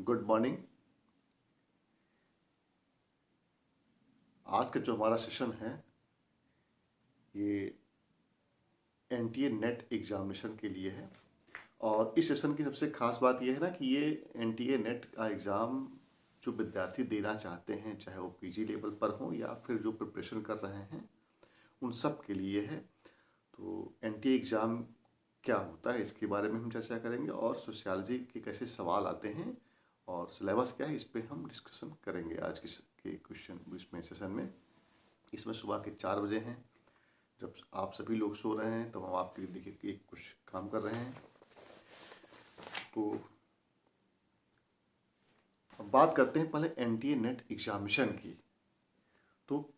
Good morning. आज का जो हमारा सेशन है ये एनटीए नेट एग्जामिनेशन के लिए है। और इस सेशन की सबसे खास बात यह है ना कि ये एनटीए नेट का एग्ज़ाम जो विद्यार्थी देना चाहते हैं, चाहे वो पीजी लेवल पर हो या फिर जो प्रिपरेशन कर रहे हैं, उन सब के लिए है। तो एनटीए एग्ज़ाम क्या होता है इसके बारे में हम चर्चा करेंगे और सोशियोलॉजी के कैसे सवाल आते हैं और सिलेबस क्या है इस पे हम डिस्कशन करेंगे आज के क्वेश्चन इसमें सेशन में। इसमें सुबह के 4 बजे हैं, जब आप सभी लोग सो रहे हैं तब हम आपके लिए देखिए कि कुछ काम कर रहे हैं। तो अब बात करते हैं पहले एनटीए नेट एग्जामिनेशन की। तो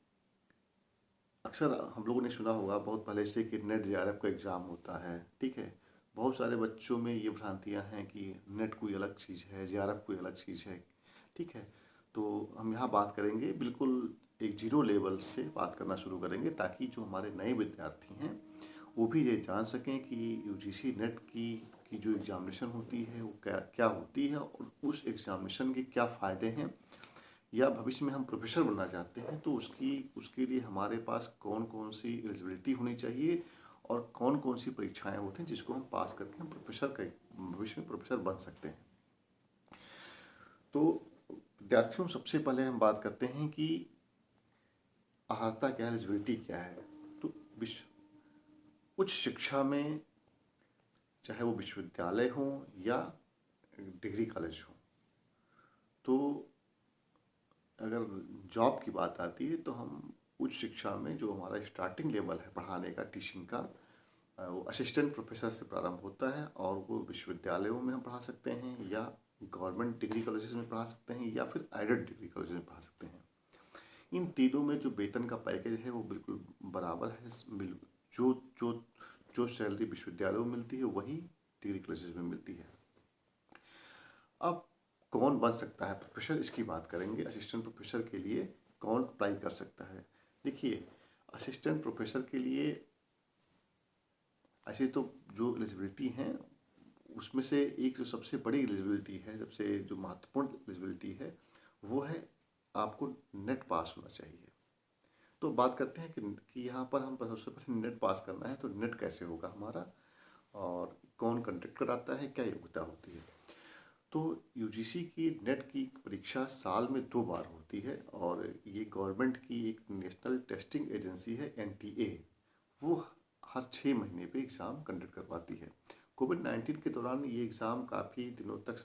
अक्सर हम लोगों ने सुना होगा बहुत पहले से कि नेट जेआरएफ का एग्ज़ाम होता है, ठीक है। बहुत सारे बच्चों में ये भ्रांतियाँ हैं कि नेट कोई अलग चीज़ है, जेआरएफ कोई अलग चीज़ है, ठीक है। तो हम यहाँ बात करेंगे बिल्कुल एक जीरो लेवल से बात करना शुरू करेंगे ताकि जो हमारे नए विद्यार्थी हैं वो भी ये जान सकें कि यूजीसी नेट की जो एग्ज़ामिनेशन होती है वो क्या क्या होती है और उस एग्ज़ामिनेशन के क्या फ़ायदे हैं, या भविष्य में हम प्रोफेसर बनना चाहते हैं तो उसके लिए हमारे पास कौन कौन सी एलिजिबिलिटी होनी चाहिए और कौन कौन सी परीक्षाएं होती हैं जिसको हम पास करके हम प्रोफेसर का भविष्य में प्रोफेसर बन सकते हैं। तो विद्यार्थियों सबसे पहले हम बात करते हैं कि अर्हता क्या है, एलिजिबिलिटी क्या है। तो विश्व उच्च शिक्षा में चाहे वो विश्वविद्यालय हो या डिग्री कॉलेज हो, तो अगर जॉब की बात आती है तो हम उच्च शिक्षा में जो हमारा स्टार्टिंग लेवल है पढ़ाने का, टीचिंग का, वो असिस्टेंट प्रोफेसर से प्रारंभ होता है और वो विश्वविद्यालयों में हम पढ़ा सकते हैं या गवर्नमेंट डिग्री कॉलेजेस में पढ़ा सकते हैं या फिर एडेड डिग्री कॉलेज में पढ़ा सकते हैं। इन तीनों में जो वेतन का पैकेज है वो बिल्कुल बराबर है। जो जो जो सैलरी विश्वविद्यालयों में मिलती है वही डिग्री कॉलेजेस में मिलती है। अब कौन बन सकता है प्रोफेसर, इसकी बात करेंगे। असिस्टेंट प्रोफेसर के लिए कौन अप्लाई कर सकता है। देखिए, असिस्टेंट प्रोफेसर के लिए ऐसे तो जो एलिजिबिलिटी हैं उसमें से एक जो सबसे बड़ी एलिजिबिलिटी है, सबसे जो महत्वपूर्ण एलिजिबिलिटी है, वो है आपको नेट पास होना चाहिए। तो बात करते हैं कि यहाँ पर हम सबसे पहले नेट पास करना है तो नेट कैसे होगा हमारा और कौन कंडक्ट कराता है, क्या योग्यता होती है। तो यूजीसी की नेट की परीक्षा साल में 2 बार होती है और ये गवर्नमेंट की एक नेशनल टेस्टिंग एजेंसी है एनटीए, वो हर 6 महीने पे एग्ज़ाम कंडक्ट करवाती है। कोविड-19 के दौरान ये एग्ज़ाम काफ़ी दिनों तक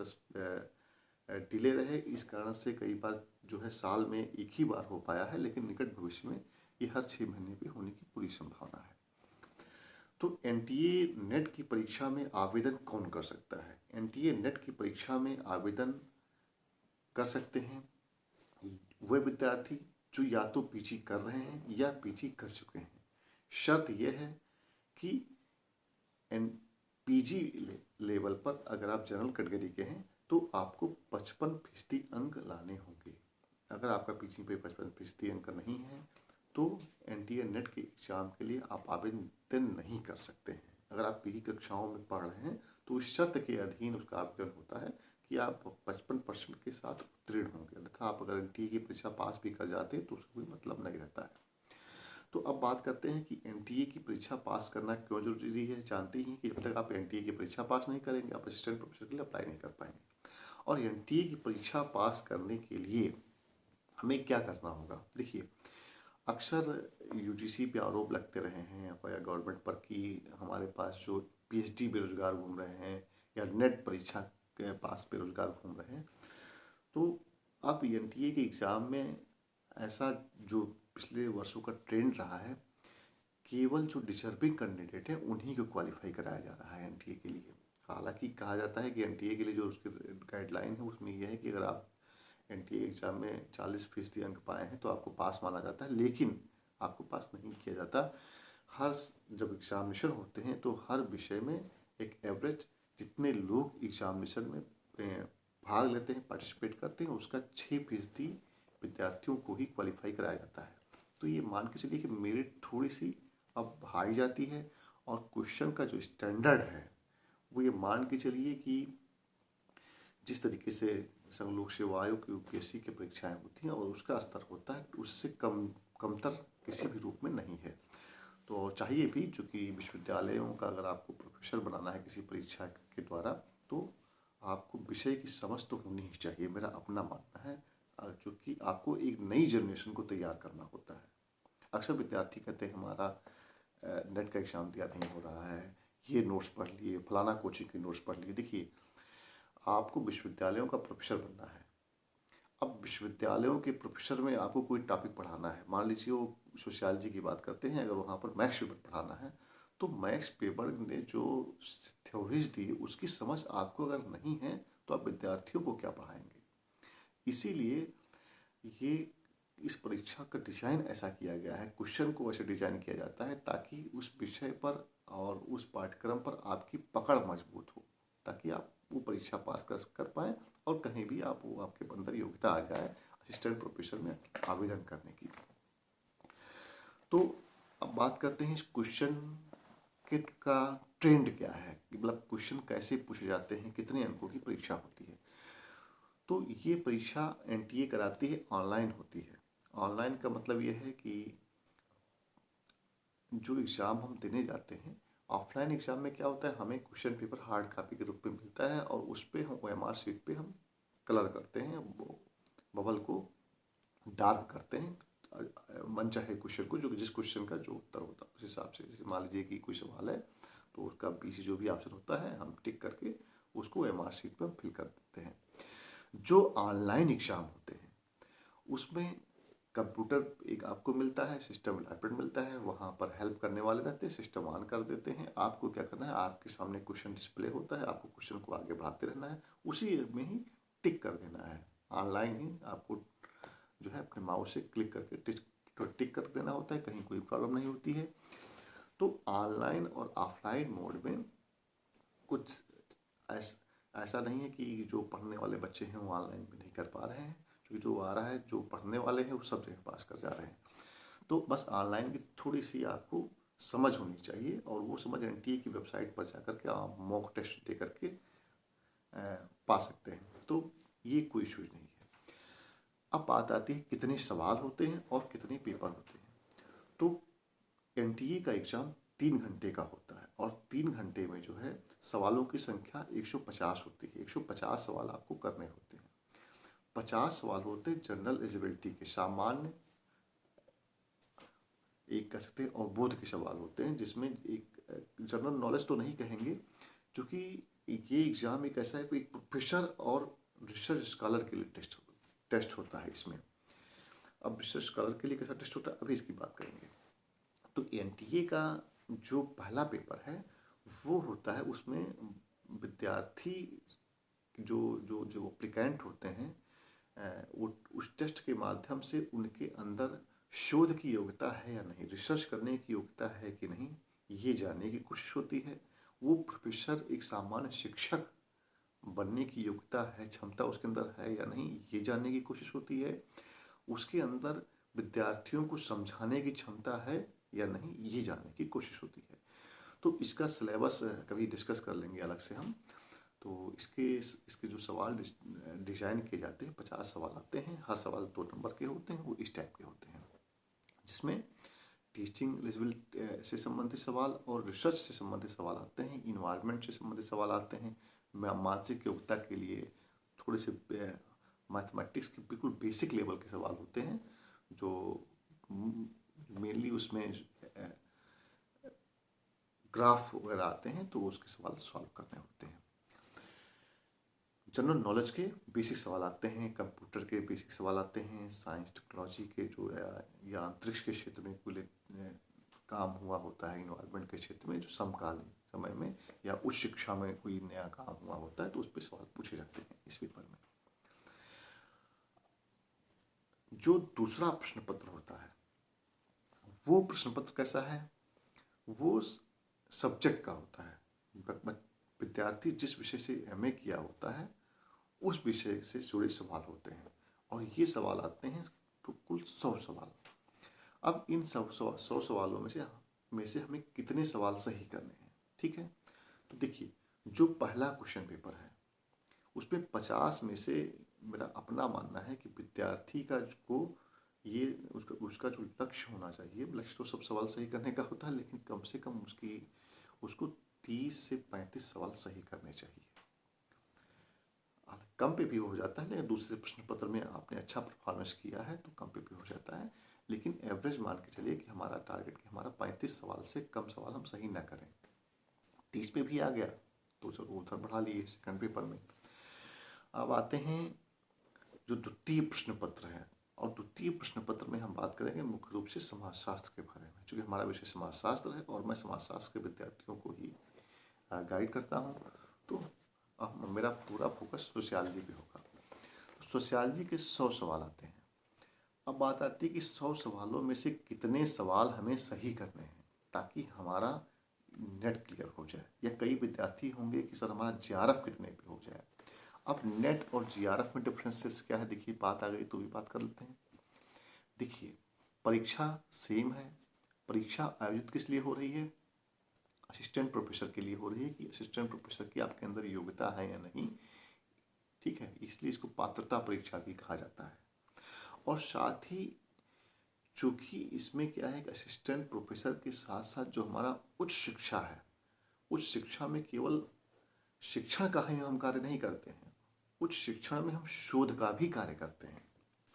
डिले रहे, इस कारण से कई बार जो है साल में एक ही बार हो पाया है, लेकिन निकट भविष्य में ये हर 6 महीने पे होने की पूरी संभावना है। तो एनटीए नेट की परीक्षा में आवेदन कौन कर सकता है। एनटीए नेट की परीक्षा में आवेदन कर सकते हैं वे विद्यार्थी जो या तो पीजी कर रहे हैं या पीजी कर चुके हैं। शर्त यह है कि एन पीजी लेवल पर अगर आप जनरल कैटेगरी के हैं तो आपको 55% अंक लाने होंगे। अगर आपका पीजी पे 55% अंक नहीं है तो एनटीए नेट के एग्ज़ाम के लिए आप आवेदन नहीं कर सकते हैं। अगर आप पीजी कक्षाओं में पढ़ रहे हैं तो उस शर्त के अधीन उसका आवेदन होता है कि आप 55% के साथ उत्तीर्ण होंगे, अन्यथा आप अगर एनटीए की परीक्षा पास भी कर जाते हैं तो उसका कोई मतलब नहीं रहता है। तो अब बात करते हैं कि एनटीए की परीक्षा पास करना क्यों जरूरी है। जानते ही कि जब तक आप एनटीए की परीक्षा पास नहीं करेंगे आप असिस्टेंट प्रोफेसर के लिए अप्लाई नहीं कर पाएंगे। और एनटीए की परीक्षा पास करने के लिए हमें क्या करना होगा। देखिए, अक्सर यूजीसी पे आरोप लगते रहे हैं या गवर्नमेंट पर कि हमारे पास जो पीएचडी बेरोजगार घूम रहे हैं या नेट परीक्षा के पास बेरोजगार घूम रहे हैं। तो अब एनटीए के एग्ज़ाम में ऐसा जो पिछले वर्षों का ट्रेंड रहा है, केवल जो डिजर्विंग कैंडिडेट है उन्हीं को क्वालिफाई कराया जा रहा है एनटीए के लिए। हालांकि कहा जाता है कि एनटीए के लिए जो उसके गाइडलाइन है उसमें यह है कि अगर आप एनटीए एग्ज़ाम में 40% अंक पाए हैं तो आपको पास माना जाता है, लेकिन आपको पास नहीं किया जाता। हर जब एग्जामिनेशन होते हैं तो हर विषय में एक एवरेज जितने लोग एग्जामिनेशन में भाग लेते हैं, पार्टिसिपेट करते हैं, उसका 6% विद्यार्थियों को ही क्वालिफाई कराया जाता है। तो ये मान के चलिए कि मेरिट थोड़ी सी अब हाई जाती है और क्वेश्चन का जो स्टैंडर्ड है वो ये मान के चलिए कि जिस तरीके से संघ लोक सेवा आयोग की यूपीएससी की परीक्षाएं होती हैं और उसका स्तर होता है, उससे कमतर किसी भी रूप में नहीं है। तो चाहिए भी, चूँकि विश्वविद्यालयों का अगर आपको प्रोफेसर बनाना है किसी परीक्षा के द्वारा, तो आपको विषय की समझ तो होनी ही चाहिए, मेरा अपना मानना है। चूँकि आपको एक नई जनरेशन को तैयार करना होता है। अक्सर विद्यार्थी कहते हैं हमारा नेट का एग्ज़ाम दिया नहीं हो रहा है, ये नोट्स पढ़ लिए, फलाना कोचिंग के नोट्स पढ़ लिए। देखिए, आपको विश्वविद्यालयों का प्रोफेसर बनना है। अब विश्वविद्यालयों के प्रोफेसर में आपको कोई टॉपिक पढ़ाना है, मान लीजिए वो सोशियोलॉजी की बात करते हैं, अगर वहाँ पर मैथ्स पेपर पढ़ाना है, तो मैथ्स पेपर ने जो थ्योरीज दी उसकी समझ आपको अगर नहीं है, तो आप विद्यार्थियों को क्या पढ़ाएंगे। इसीलिए ये इस परीक्षा का डिजाइन ऐसा किया गया है, क्वेश्चन को वैसे डिजाइन किया जाता है ताकि उस विषय पर और उस पाठ्यक्रम पर आपकी पकड़ मजबूत हो, ताकि आप वो परीक्षा पास कर पाएँ और कहीं भी आप वो आपके अंदर योग्यता आ जाए असिस्टेंट प्रोफेसर में आवेदन करने की। तो अब बात करते हैं इस क्वेश्चन किट का ट्रेंड क्या है, मतलब क्वेश्चन कैसे पूछे जाते हैं, कितने अंकों की परीक्षा होती है। तो ये परीक्षा एनटीए कराती है, ऑनलाइन होती है। ऑनलाइन का मतलब ये है कि जो एग्ज़ाम हम देने जाते हैं, ऑफलाइन एग्ज़ाम में क्या होता है, हमें क्वेश्चन पेपर हार्ड कापी के रूप में मिलता है और उस पर हम ओएमआर शीट पे हम कलर करते हैं, वो बबल को डार्क करते हैं मन चाहे क्वेश्चन को, जो जिस क्वेश्चन का जो उत्तर होता है उस हिसाब से। जैसे मान लीजिए कि कोई सवाल है तो उसका बीसी जो भी ऑप्शन होता है हम टिक करके उसको ओएमआर शीट पर फिल कर देते हैं। जो ऑनलाइन एग्ज़ाम होते हैं उसमें कंप्यूटर एक आपको मिलता है, सिस्टम लैपटॉप मिलता है, वहाँ पर हेल्प करने वाले रहते हैं, सिस्टम ऑन कर देते हैं। आपको क्या करना है, आपके सामने क्वेश्चन डिस्प्ले होता है, आपको क्वेश्चन को आगे बढ़ाते रहना है, उसी में ही टिक कर देना है। ऑनलाइन ही आपको जो है अपने माउस से क्लिक करके टिक कर देना होता है, कहीं कोई प्रॉब्लम नहीं होती है। तो ऑनलाइन और ऑफलाइन मोड में कुछ ऐसा नहीं है कि जो पढ़ने वाले बच्चे हैं वो ऑनलाइन में नहीं कर पा रहे हैं, क्योंकि जो आ रहा है, जो पढ़ने वाले हैं वो सब जगह पास कर जा रहे हैं। तो बस ऑनलाइन की थोड़ी सी आपको समझ होनी चाहिए, और वो समझ एनटीए की वेबसाइट पर जाकर के आप मॉक टेस्ट दे करके पा सकते हैं। तो ये कोई इशूज नहीं है। अब बात आती है कितने सवाल होते हैं और कितने पेपर होते हैं। तो एनटीए का एग्ज़ाम 3 घंटे का होता है और 3 घंटे में जो है सवालों की संख्या 150 होती है। 150 सवाल आपको करने होते हैं। 50 सवाल होते हैं जनरल एलिजिबिलिटी के, सामान्य एक कह सकते हैं, और बोध के सवाल होते हैं, जिसमें एक जनरल नॉलेज तो नहीं कहेंगे, क्योंकि ये एग्ज़ाम एक ऐसा है कि एक प्रोफेसर और रिसर्च स्कॉलर के लिए टेस्ट होता है इसमें। अब रिसर्च स्कॉलर के लिए कैसा टेस्ट होता है अभी इसकी बात करेंगे। तो एनटीए का जो पहला पेपर है वो होता है, उसमें विद्यार्थी जो जो जो अप्लीकेंट होते हैं वो उस टेस्ट के माध्यम से उनके अंदर शोध की योग्यता है या नहीं, रिसर्च करने की योग्यता है कि नहीं, ये जानने की कोशिश होती है। वो प्रोफेसर एक सामान्य शिक्षक बनने की योग्यता है, क्षमता उसके अंदर है या नहीं, ये जानने की कोशिश होती है। उसके अंदर विद्यार्थियों को समझाने की क्षमता है या नहीं, ये जानने की कोशिश होती है। तो इसका सिलेबस कभी डिस्कस कर लेंगे अलग से हम। तो इसके जो सवाल डिजाइन किए जाते हैं, 50 सवाल आते हैं, हर सवाल 2 नंबर के होते हैं, वो इस टाइप के होते हैं, जिसमें टीचिंग एलिजिबिलिटी से संबंधित सवाल और रिसर्च से संबंधित सवाल आते हैं, इन्वायरमेंट से संबंधित सवाल आते हैं, मानसिक योग्यता के लिए थोड़े से मैथमेटिक्स के बिल्कुल बेसिक लेवल के सवाल होते हैं, जो मेनली उसमें ग्राफ वगैरह आते हैं, तो उसके सवाल सॉल्व करने होते हैं। जनरल नॉलेज के बेसिक सवाल आते हैं, कंप्यूटर के बेसिक सवाल आते हैं, साइंस टेक्नोलॉजी के जो या अंतरिक्ष के क्षेत्र में कोई काम हुआ होता है, इन्वायरमेंट के क्षेत्र में जो समकालीन समय में या उच्च शिक्षा में कोई नया काम हुआ होता है, तो उस पर सवाल पूछे जाते हैं इस पेपर में। जो दूसरा प्रश्न पत्र होता है वो प्रश्न पत्र कैसा है, वो सब्जेक्ट का होता है। विद्यार्थी जिस विषय से एमए किया होता है उस विषय से जुड़े सवाल होते हैं, और ये सवाल आते हैं तो कुल 100 सवाल। अब इन 100 सवालों में से हमें कितने सवाल सही करने हैं, ठीक है। तो देखिए, जो पहला क्वेश्चन पेपर है उसमें 50 में से मेरा अपना मानना है कि विद्यार्थी का को ये उसका उसका जो लक्ष्य होना चाहिए, लक्ष्य तो सब सवाल सही करने का होता है, लेकिन कम से कम उसको 30 से 35 सवाल सही करने चाहिए। कम पे भी हो जाता है, लेकिन दूसरे प्रश्न पत्र में आपने अच्छा परफॉर्मेंस किया है तो कम पे भी हो जाता है, लेकिन एवरेज मान के चलिए कि हमारा टारगेट कि हमारा 35 सवाल से कम सवाल हम सही ना करें। 30 पे भी आ गया तो चलो उधर बढ़ा लिए सेकंड पेपर में। अब आते हैं जो द्वितीय प्रश्न पत्र है, और द्वितीय प्रश्न पत्र में हम बात करेंगे मुख्य रूप से समाजशास्त्र के बारे में, क्योंकि हमारा विषय समाजशास्त्र है और मैं समाजशास्त्र के विद्यार्थियों को ही गाइड करता हूँ। तो मेरा पूरा फोकस सोशियोलॉजी पे होगा। तो सोशियोलॉजी के 100 सवाल आते हैं। अब बात आती है कि 100 सवालों में से कितने सवाल हमें सही करने हैं ताकि हमारा नेट क्लियर हो जाए, या कई विद्यार्थी होंगे कि सर हमारा जीआरएफ कितने पे हो जाए। अब नेट और जीआरएफ में डिफरेंसेस क्या है, देखिए बात आ गई तो भी बात कर लेते हैं। देखिए परीक्षा सेम है। परीक्षा आयोजित किस लिए हो रही है? असिस्टेंट प्रोफेसर के लिए हो रही है कि असिस्टेंट प्रोफेसर की आपके अंदर योग्यता है या नहीं, ठीक है, इसलिए इसको पात्रता परीक्षा भी कहा जाता है। और साथ ही चूंकि इसमें क्या है कि असिस्टेंट प्रोफेसर के साथ साथ जो हमारा उच्च शिक्षा है, उच्च शिक्षा में केवल शिक्षण का ही हम कार्य नहीं करते हैं, उच्च शिक्षण में हम शोध का भी कार्य करते हैं।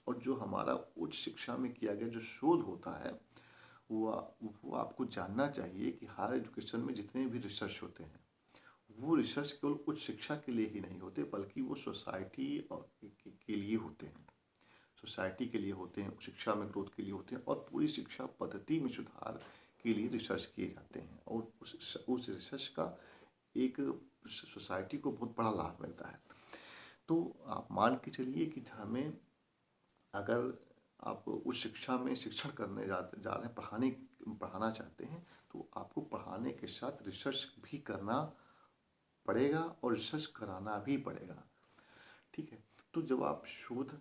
और जो हमारा उच्च शिक्षा में किया गया जो शोध होता है वो आपको जानना चाहिए कि हायर एजुकेशन में जितने भी रिसर्च होते हैं वो रिसर्च केवल उच्च शिक्षा के लिए ही नहीं होते, बल्कि वो सोसाइटी और के लिए होते हैं, सोसाइटी के लिए होते हैं, शिक्षा में ग्रोथ के लिए होते हैं, और पूरी शिक्षा पद्धति में सुधार के लिए रिसर्च किए जाते हैं। और उस रिसर्च का एक सोसाइटी को बहुत बड़ा लाभ मिलता है। तो आप मान के चलिए कि हमें अगर आप उस शिक्षा में शिक्षण करने जा रहे हैं, पढ़ाना चाहते हैं, तो आपको पढ़ाने के साथ रिसर्च भी करना पड़ेगा और रिसर्च कराना भी पड़ेगा, ठीक है। तो जब आप शोध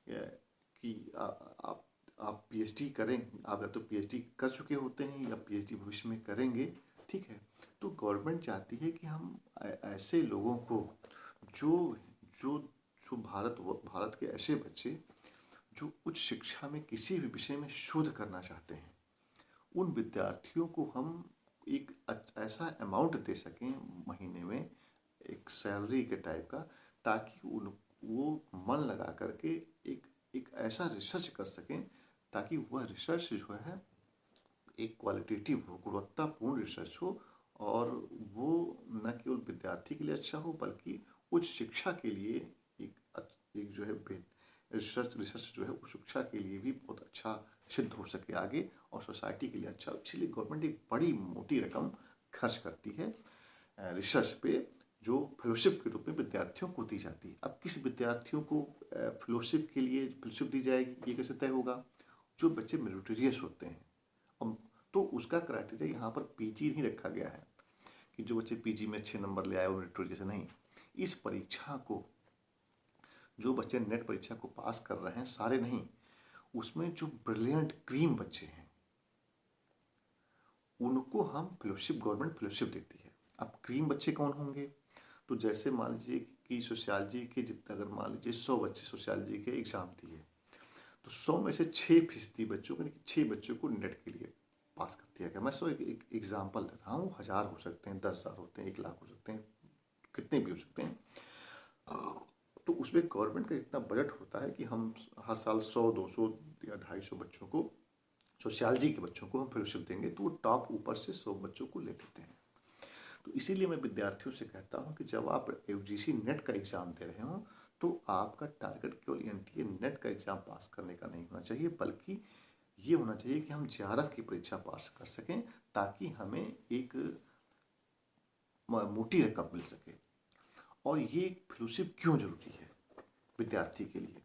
कि आप पीएचडी करें, आप या तो पीएचडी कर चुके होते हैं या पीएचडी भविष्य में करेंगे, ठीक है, तो गवर्नमेंट चाहती है कि हम ऐसे लोगों को जो जो जो भारत के ऐसे बच्चे जो उच्च शिक्षा में किसी भी विषय में शोध करना चाहते हैं, उन विद्यार्थियों को हम एक ऐसा अमाउंट दे सकें महीने में, एक सैलरी के टाइप का, ताकि वो मन लगा करके एक ऐसा रिसर्च कर सकें ताकि वह रिसर्च जो है एक क्वालिटेटिव हो, गुणवत्तापूर्ण रिसर्च हो, और वो न केवल विद्यार्थी के लिए अच्छा हो बल्कि उच्च शिक्षा के लिए एक जो है रिसर्च जो है वो शिक्षा के लिए भी बहुत अच्छा सिद्ध हो सके आगे, और सोसाइटी के लिए अच्छा। इसलिए गवर्नमेंट एक बड़ी मोटी रकम खर्च करती है रिसर्च पे, जो फेलोशिप के रूप में विद्यार्थियों को दी जाती है। अब किस विद्यार्थियों को फेलोशिप के लिए फेलोशिप दी जाएगी, ये कैसे तय होगा? जो बच्चे मेरिटोरियस होते हैं। अब तो उसका क्राइटेरिया यहाँ पर पीजी नहीं रखा गया है कि जो बच्चे पीजी में 6 नंबर ले आए वो मेरिटोरियस नहीं। इस परीक्षा को जो बच्चे नेट परीक्षा को पास कर रहे हैं सारे नहीं, उसमें जो ब्रिलियंट क्रीम बच्चे हैं उनको हम फेलोशिप, गवर्नमेंट फेलोशिप देती है। अब क्रीम बच्चे कौन होंगे? तो जैसे मान लीजिए कि सोशियोलॉजी के जितने, अगर मान लीजिए 100 बच्चे सोशियोलॉजी के एग्ज़ाम दिए, तो 100 में से 6% बच्चों को, यानी कि 6 बच्चों को नेट के लिए पास कर दिया गया। मैं सो एक एग्जाम्पल दे रहा हूँ, 1000 हो सकते हैं, 10,000 होते हैं, 1 लाख हो सकते हैं, कितने भी हो सकते हैं। तो उसमें गवर्नमेंट का इतना बजट होता है कि हम हर साल 100, 200 या 250 बच्चों को, सोशियोलॉजी के बच्चों को हम फेलोशिप देंगे, तो वो टॉप ऊपर से 100 बच्चों को ले लेते हैं। तो इसीलिए मैं विद्यार्थियों से कहता हूँ कि जब आप यूजीसी नेट का एग्ज़ाम दे रहे हो तो आपका टारगेट केवल एनटीए नेट का एग्ज़ाम पास करने का नहीं होना चाहिए, बल्कि ये होना चाहिए कि हम जेआरएफ की परीक्षा पास कर सकें, ताकि हमें एक मोटी रकम मिल सके। और ये फेलोशिप क्यों जरूरी है विद्यार्थी के लिए?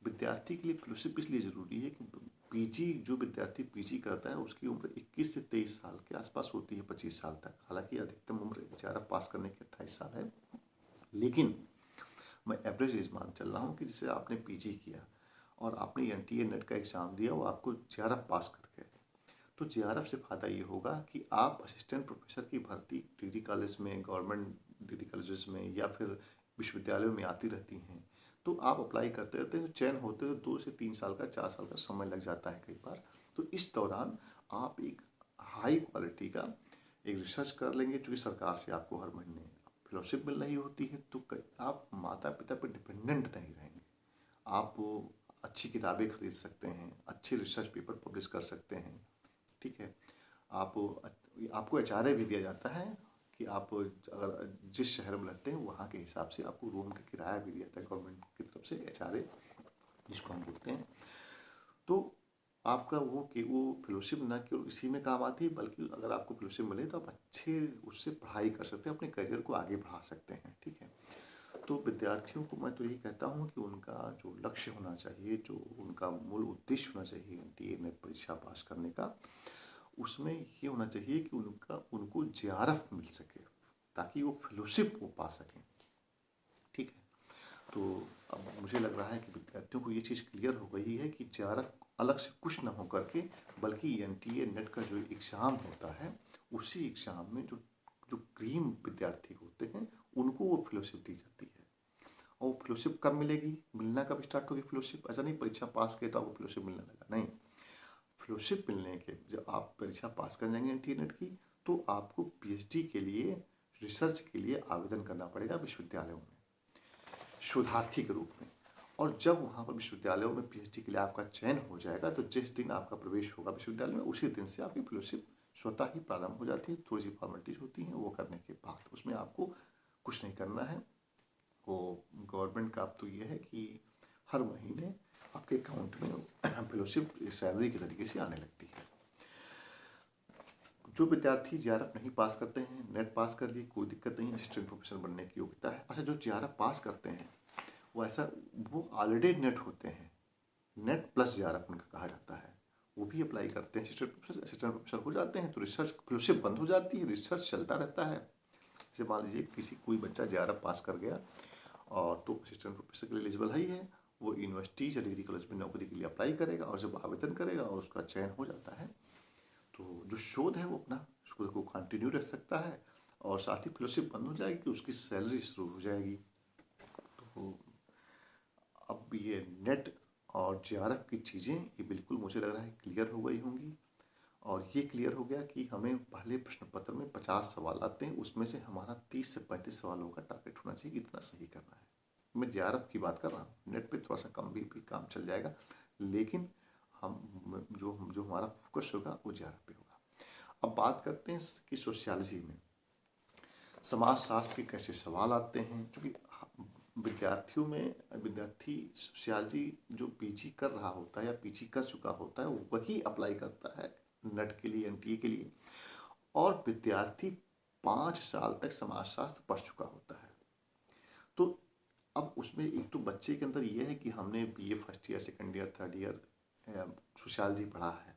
विद्यार्थी के लिए फेलोशिप इसलिए ज़रूरी है कि पीजी, जो विद्यार्थी पीजी करता है उसकी उम्र 21 से 23 साल के आसपास होती है, 25 साल तक। हालांकि अधिकतम उम्र जेआरएफ पास करने की 28 साल है, लेकिन मैं एवरेज एज मान चल रहा हूँ कि जैसे आपने पीजी किया और आपने एनटीए नेट का एग्ज़ाम दिया, वो आपको जेआरएफ पास कर गए, तो जेआरएफ से फ़ायदा ये होगा कि आप असिस्टेंट प्रोफेसर की भर्ती डिग्री कॉलेज में, गवर्नमेंट डिग्री कॉलेजेस में, या फिर विश्वविद्यालयों में आती रहती हैं, तो आप अप्लाई करते रहते हैं, तो चयन होते हुए 2 से 3 साल का 4 साल का समय लग जाता है कई बार। तो इस दौरान आप एक हाई क्वालिटी का एक रिसर्च कर लेंगे, चूँकि सरकार से आपको हर महीने फेलोशिप मिल रही होती है, तो आप माता पिता पर डिपेंडेंट नहीं रहेंगे। आप अच्छी किताबें खरीद सकते हैं, अच्छे रिसर्च पेपर पब्लिश कर सकते हैं, ठीक है। आप आपको एचआरए भी दिया जाता है कि आप अगर जिस शहर में रहते हैं वहाँ के हिसाब से आपको रूम का किराया भी दिया जाता है गवर्नमेंट की तरफ से, एचआरए जिसको हम बोलते हैं। तो आपका वो फेलोशिप ना केवल इसी में काम आती है, बल्कि अगर आपको फेलोशिप मिले तो आप अच्छे उससे पढ़ाई कर सकते हैं, अपने करियर को आगे बढ़ा सकते हैं, ठीक है। तो विद्यार्थियों को मैं तो यही कहता हूँ कि उनका जो लक्ष्य होना चाहिए, जो उनका मूल उद्देश्य होना चाहिए एनटीए में परीक्षा पास करने का, उसमें ये होना चाहिए कि उनको जेआरएफ मिल सके, ताकि वो फेलोशिप वो पा सकें, ठीक है। तो अब मुझे लग रहा है कि विद्यार्थियों को ये चीज़ क्लियर हो गई है कि जेआरएफ अलग से कुछ ना हो करके, बल्कि एनटीए नेट का जो एग्ज़ाम होता है, उसी एग्ज़ाम में जो जो क्रीम विद्यार्थी होते हैं उनको वो फेलोशिप दी जाती है। और वो फेलोशिप कब मिलेगी, मिलना कब स्टार्ट होगी फेलोशिप? ऐसा नहीं परीक्षा पास किए तो आपको फेलोशिप मिलने लगा, नहीं। फेलोशिप मिलने के जब आप परीक्षा पास कर जाएंगे एनटीए नेट की, तो आपको पीएचडी के लिए, रिसर्च के लिए आवेदन करना पड़ेगा विश्वविद्यालयों में, शोधार्थी के रूप में। और जब वहाँ पर विश्वविद्यालयों में पीएचडी के लिए आपका चयन हो जाएगा, तो जिस दिन आपका प्रवेश होगा विश्वविद्यालय में, उसी दिन से आपकी फेलोशिप स्वतः ही प्रारंभ हो जाती है। थोड़ी सी फॉर्मेलिटीज होती हैं, वो करने के बाद उसमें आपको कुछ नहीं करना है। वो गवर्नमेंट का अब तो ये है कि हर महीने आपके अकाउंट में फेलोशिप सैलरी के तरीके से आने लगती है। जो विद्यार्थी जेआरएफ नहीं पास करते हैं, नेट पास कर लिए, कोई दिक्कत नहीं, असिस्टेंट प्रोफेसर बनने की योग्यता है। अच्छा, जो जेआरएफ पास करते हैं वो ऑलरेडी नेट होते हैं, नेट प्लस जेआरएफ उनका कहा जाता है, वो भी अप्लाई करते हैं, असिस्टेंट प्रोफेसर हो जाते हैं, तो रिसर्च फेलोशिप बंद हो जाती है, रिसर्च चलता रहता है। जैसे मान लीजिए कोई बच्चा जेआरएफ पास कर गया और तो असिस्टेंट प्रोफेसर के लिए एलिजिबल ही है, वो यूनिवर्सिटी या डिग्री कॉलेज में नौकरी के लिए अप्लाई करेगा, और जब आवेदन करेगा और उसका चयन हो जाता है, तो जो शोध है वो अपना शोध को कंटिन्यू रख सकता है, और साथ ही फेलोशिप बंद हो जाएगी तो उसकी सैलरी शुरू हो जाएगी। तो अब ये नेट और जेआरएफ की चीज़ें ये बिल्कुल मुझे लग रहा है क्लियर हो गई होंगी। और ये क्लियर हो गया कि हमें पहले प्रश्न पत्र में 50 सवाल आते हैं, उसमें से हमारा 30 से 35 सवालों का टारगेट होना चाहिए, इतना सही करना है। मैं जेआरएफ की बात कर रहा हूँ, नेट पे थोड़ा सा कम भी काम चल जाएगा, लेकिन हम जो हमारा फोकस होगा वो जेआरएफ पे होगा। अब बात करते हैं कि सोशियोलॉजी में समाज शास्त्र के कैसे सवाल आते हैं, क्योंकि विद्यार्थी सोशियोलॉजी जो पीजी कर रहा होता है या पीजी कर चुका होता है वही अप्लाई करता है नेट के लिए, एनटीए के लिए। और विद्यार्थी 5 साल तक समाजशास्त्र पढ़ चुका होता है। तो अब उसमें एक तो बच्चे के अंदर ये है कि हमने BA first year, second year, third year sociology पढ़ा है,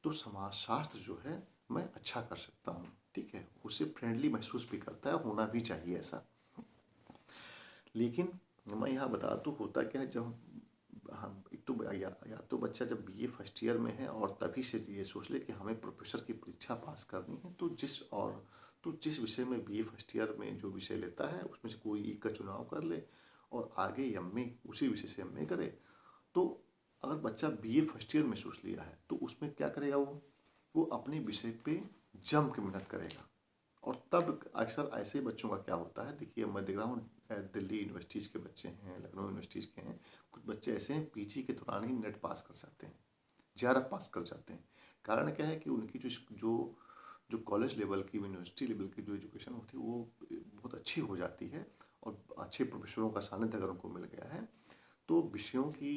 तो समाजशास्त्र जो है मैं अच्छा कर सकता हूँ, ठीक है, उसे फ्रेंडली महसूस भी करता है, होना भी चाहिए ऐसा। लेकिन मैं यहाँ बता दूँ होता क्या है, जब हम एक तो या तो बच्चा जब बीए फर्स्ट ईयर में है और तभी से ये सोच ले कि हमें प्रोफेसर की परीक्षा पास करनी है, तो जिस विषय में बीए फर्स्ट ईयर में जो विषय लेता है उसमें से कोई एक का चुनाव कर ले और आगे एमए उसी विषय से एमए करे। तो अगर बच्चा बीए फर्स्ट ईयर में सोच लिया है तो उसमें क्या करेगा, वो अपने विषय पे जम के मेहनत करेगा। और तब अक्सर ऐसे बच्चों का क्या होता है, देखिए मैं देख रहा हूँ दिल्ली यूनिवर्सिटीज़ के बच्चे हैं, लखनऊ यूनिवर्सिटीज़ के हैं, कुछ बच्चे ऐसे हैं पीजी के दौरान ही नेट पास कर जाते हैं, जेआरएफ पास कर जाते हैं। कारण क्या है कि उनकी जो जो कॉलेज लेवल की, यूनिवर्सिटी लेवल की जो एजुकेशन होती है वो बहुत अच्छी हो जाती है, और अच्छे प्रोफेसरों का सानिध्य अगर उनको मिल गया है तो विषयों की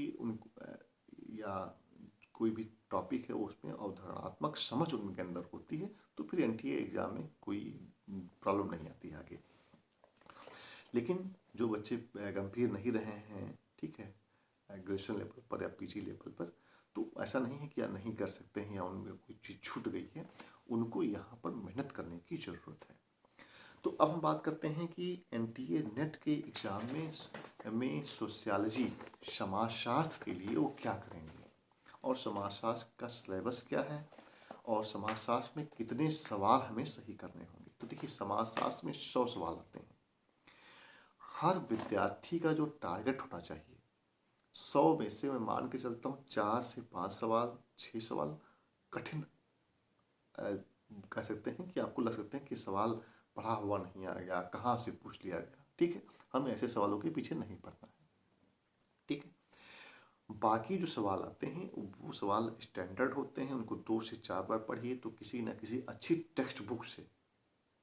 या कोई भी टॉपिक है उसमें अवधारणात्मक समझ उनके अंदर होती है, तो फिर एनटीए एग्ज़ाम में कोई प्रॉब्लम नहीं आती है आगे। लेकिन जो बच्चे गंभीर नहीं रहे हैं, ठीक है, ग्रेजुएशन लेवल पर या पीजी लेवल पर, तो ऐसा नहीं है कि या नहीं कर सकते हैं या उनमें कोई चीज़ छूट गई है, उनको यहाँ पर मेहनत करने की ज़रूरत है। तो अब हम बात करते हैं कि एनटीए नेट के एग्ज़ाम में सोशियोलॉजी, समाजशास्त्र के लिए वो क्या करेंगे, और समाजशास्त्र का सिलेबस क्या है, और समाजशास्त्र में कितने सवाल हमें सही करने होंगे। तो देखिए समाजशास्त्र में 100 सवाल आते हैं, हर विद्यार्थी का जो टारगेट होना चाहिए, 100 में से मैं मान के चलता हूँ 4 से 5 सवाल, 6 सवाल कठिन कह सकते हैं कि आपको लग सकते हैं कि सवाल पढ़ा हुआ नहीं आ गया, कहाँ से पूछ लिया गया। ठीक है, हमें ऐसे सवालों के पीछे नहीं पड़ना है। ठीक है, बाकी जो सवाल आते हैं वो सवाल स्टैंडर्ड होते हैं, उनको 2 से 4 बार पढ़िए तो किसी न किसी अच्छी टेक्स्ट बुक से,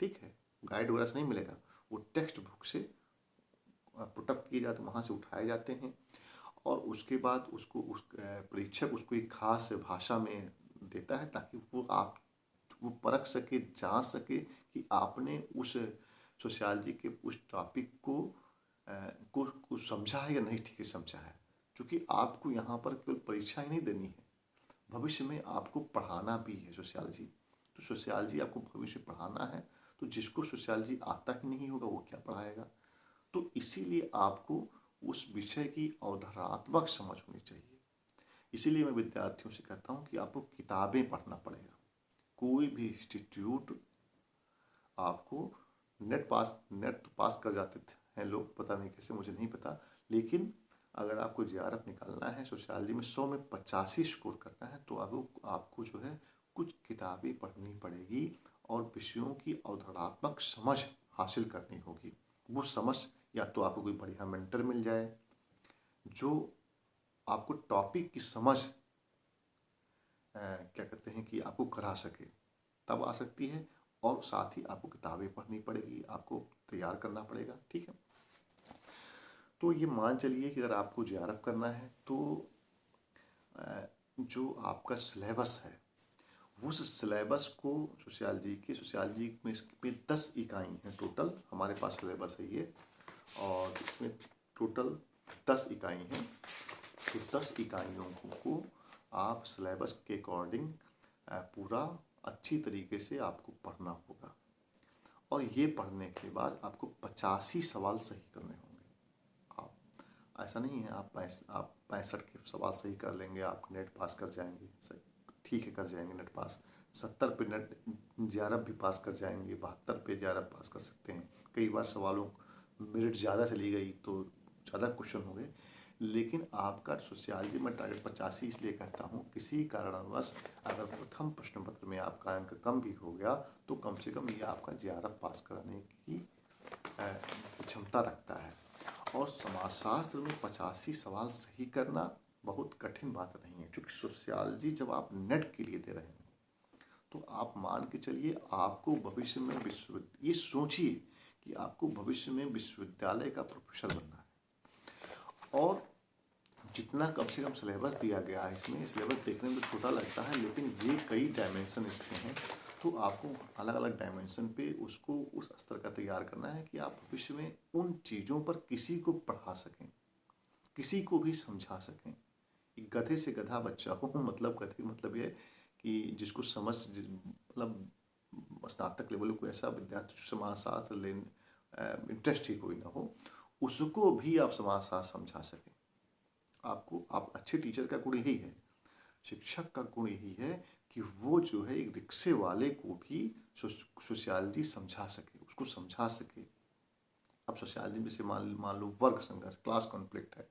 ठीक है, गाइड वगैरह से नहीं मिलेगा, वो टेक्स्ट बुक से पुटअप किए जाते, वहाँ से उठाए जाते हैं। और उसके बाद उसको उस परीक्षक उसको एक खास भाषा में देता है ताकि वो परख सके, जांच सके कि आपने उस सोशियोलॉजी के उस टॉपिक को समझा है या नहीं ठीक से समझा है। क्योंकि आपको यहाँ पर केवल परीक्षा ही नहीं देनी है, भविष्य में आपको पढ़ाना भी है सोशियोलॉजी। तो सोशियोलॉजी आपको भविष्य में पढ़ाना है, तो जिसको सोशियोलॉजी आता ही नहीं होगा वो क्या पढ़ाएगा। तो इसीलिए आपको उस विषय की अवधारणात्मक समझ होनी चाहिए। इसीलिए मैं विद्यार्थियों से कहता हूँ कि आपको किताबें पढ़ना पड़ेगा। कोई भी इंस्टीट्यूट आपको नेट तो पास कर जाते हैं लोग, पता नहीं कैसे, मुझे नहीं पता, लेकिन अगर आपको जेआरएफ निकालना है सोशियोलॉजी में 100 में 85 स्कोर करना है तो आपको जो है कुछ किताबें पढ़नी पड़ेगी और विषयों की अवधारणात्मक समझ हासिल करनी होगी। वो समझ या तो आपको कोई बढ़िया मेंटर मिल जाए जो आपको टॉपिक की समझ क्या कहते हैं कि आपको करा सके, तब आ सकती है। और साथ ही आपको किताबें पढ़नी पड़ेगी, आपको तैयार करना पड़ेगा। ठीक है, तो ये मान चलिए कि अगर आपको जेआरएफ करना है तो जो आपका सिलेबस है उस सिलेबस को सोशियोलॉजी में इसमें 10 इकाई हैं टोटल, हमारे पास सिलेबस है ये, और इसमें टोटल 10 इकाई हैं। तो 10 इकाइयों को आप सिलेबस के अकॉर्डिंग पूरा अच्छी तरीके से आपको पढ़ना होगा। और ये पढ़ने के बाद आपको 85 सवाल सही करने होंगे। आप ऐसा नहीं है आप 65 के सवाल सही कर लेंगे आप नेट पास कर जाएंगे, सही ठीक है कर जाएंगे नेट पास, 70 पे नेट जेआरएफ भी पास कर जाएंगे, 72 पे जेआरएफ पास कर सकते हैं। कई बार सवालों मेरिट ज़्यादा चली गई तो ज़्यादा क्वेश्चन हो गए, लेकिन आपका सोशियोलॉजी में टारगेट 85 इसलिए कहता हूँ, किसी कारणवश अगर प्रथम प्रश्न पत्र में आपका अंक कम भी हो गया तो कम से कम ये आपका जेआरएफ पास कराने की क्षमता रखता है। और समाजशास्त्र में 85 सवाल सही करना बहुत कठिन बात नहीं है, क्योंकि सोशियोलॉजी जब आप नेट के लिए दे रहे हैं तो आप मान के चलिए आपको भविष्य में ये सोचिए कि आपको भविष्य में विश्वविद्यालय का प्रोफेसर बनना है। और जितना कम से कम सिलेबस दिया गया है इसमें, सिलेबस देखने में तो छोटा लगता है लेकिन ये कई डायमेंशन इसके हैं, तो आपको अलग अलग डायमेंशन पे उसको उस स्तर का तैयार करना है कि आप भविष्य में उन चीज़ों पर किसी को पढ़ा सकें, किसी को भी समझा सकें। एक गधे से गधा बच्चा हो, मतलब गधे मतलब ये कि जिसको समझ मतलब स्नातक लेवल को ऐसा विद्यार्थी जो समाजशास्त्र लेने इंटरेस्ट ही कोई ना हो, उसको भी आप समाजशास्त्र समझा सकें। आप अच्छे टीचर का गुण यही है, शिक्षक का गुण यही है कि वो जो है एक रिक्शे वाले को भी सोशियोलॉजी समझा सके, उसको समझा सके। अब सोशियोलॉजी में से मान लो वर्ग संघर्ष, क्लास कॉन्फ्लिक्ट है।